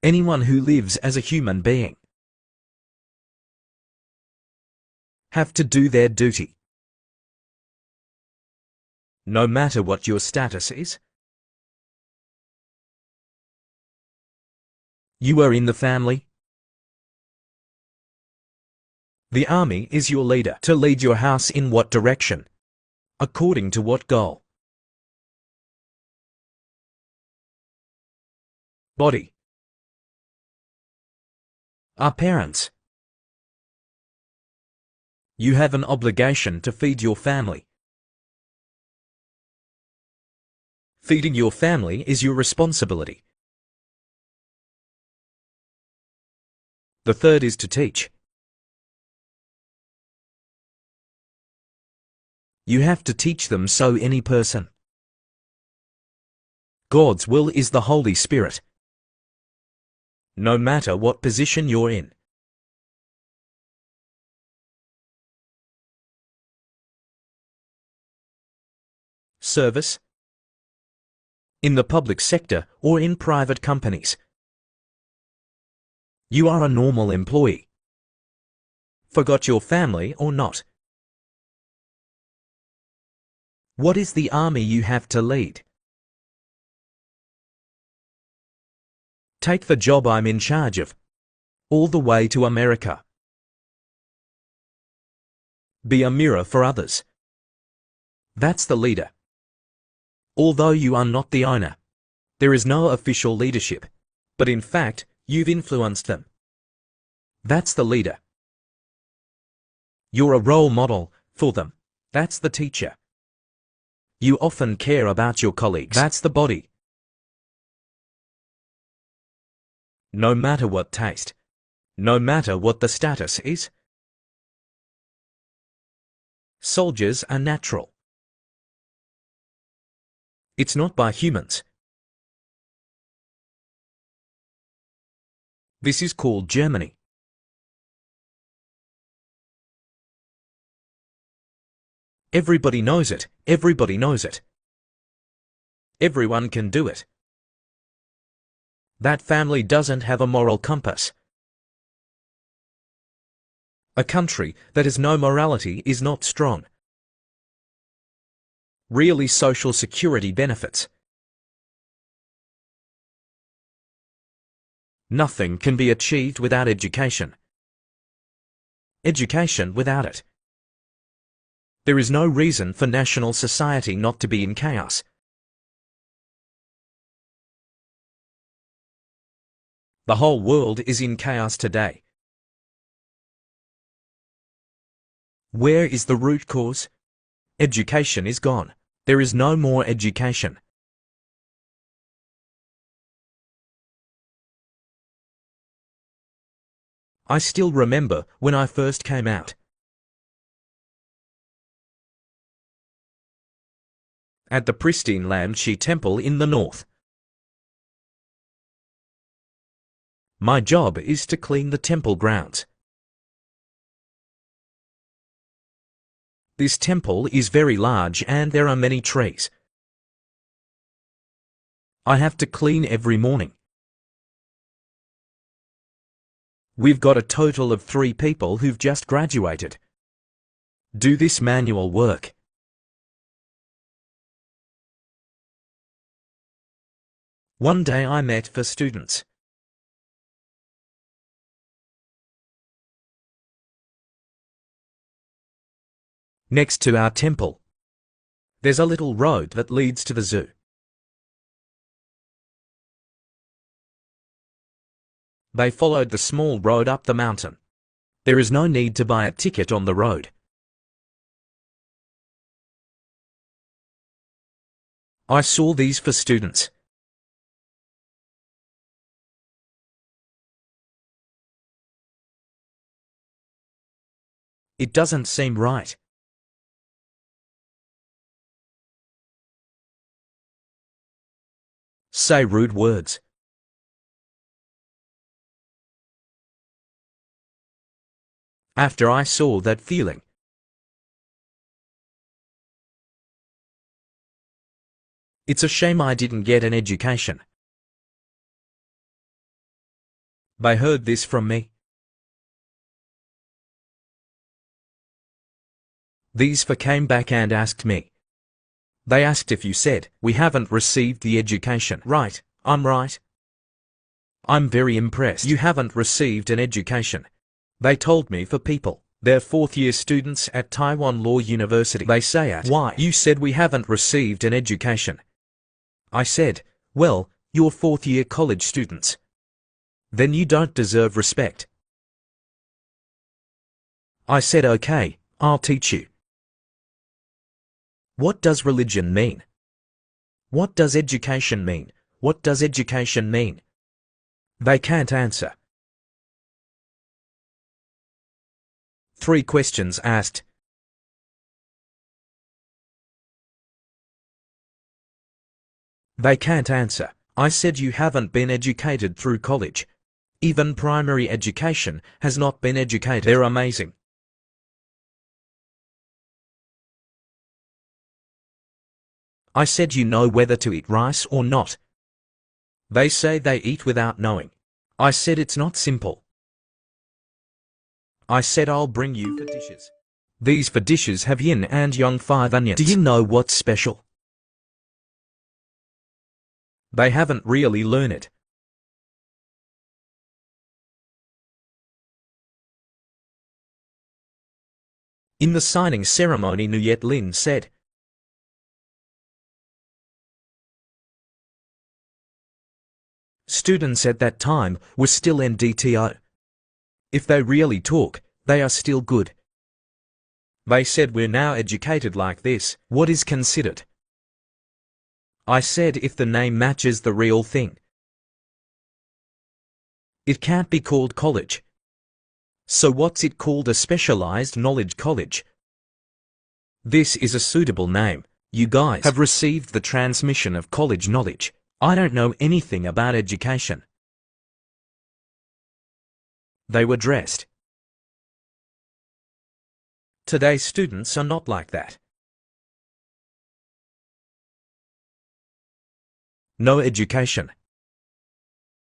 Anyone who lives as a human being have to do their duty. No matter what your status is, you are in the family. The army is your leader to lead your house in what direction, according to what goal. Body. Our parents. You have an obligation to feed your family. Feeding your family is your responsibility. The third is to teach. You have to teach them so any person. God's will is the Holy Spirit. No matter what position you're in. Service. In the public sector or in private companies. You are a normal employee. Forgot your family or not? What is the army you have to lead? Take the job I'm in charge of, all the way to America. Be a mirror for others. That's the leader. Although you are not the owner, there is no official leadership, but in fact, you've influenced them. That's the leader. You're a role model for them. That's the teacher. You often care about your colleagues. That's the body. No matter what taste, no matter what the status is. Soldiers are natural. It's not by humans. This is called Germany. Everybody knows it. Everybody knows it. Everyone can do it. That family doesn't have a moral compass. A country that has no morality is not strong. Really social security benefits. Nothing can be achieved without education. Education without it. There is no reason for national society not to be in chaos. The whole world is in chaos today. Where is the root cause? Education is gone. There is no more education. I still remember when I first came out. At the pristine Lamshi temple in the north. My job is to clean the temple grounds. This temple is very large and there are many trees. I have to clean every morning. We've got a total of 3 people who've just graduated. Do this manual work. One day I met for students. Next to our temple, there's a little road that leads to the zoo. They followed the small road up the mountain. There is no need to buy a ticket on the road. I saw these for students. It doesn't seem right. Say rude words. After I saw that feeling, it's a shame I didn't get an education. They heard this from me. These four came back and asked me. They asked if you said, we haven't received the education. Right, I'm right. I'm very impressed. You haven't received an education. They told me for people. They're fourth-year students at Taiwan Law University. They say at, why? You said we haven't received an education. I said, well, you're fourth-year college students. Then you don't deserve respect. I said, okay, I'll teach you. What does religion mean? What does education mean? What does education mean? They can't answer. 3 questions asked. They can't answer. I said you haven't been educated through college. Even primary education has not been educated. They're amazing. I said you know whether to eat rice or not. They say they eat without knowing. I said it's not simple. I said I'll bring you for dishes. These for dishes have yin and yang 5 onions. Do you know what's special? They haven't really learned it. In the signing ceremony, Nguyet Lin said, students at that time were still NDTO. If they really talk, they are still good. They said we're now educated like this. What is considered? I said if the name matches the real thing. It can't be called college. So what's it called? A specialized knowledge college. This is a suitable name. You guys have received the transmission of college knowledge. I don't know anything about education. They were dressed. Today's students are not like that. No education.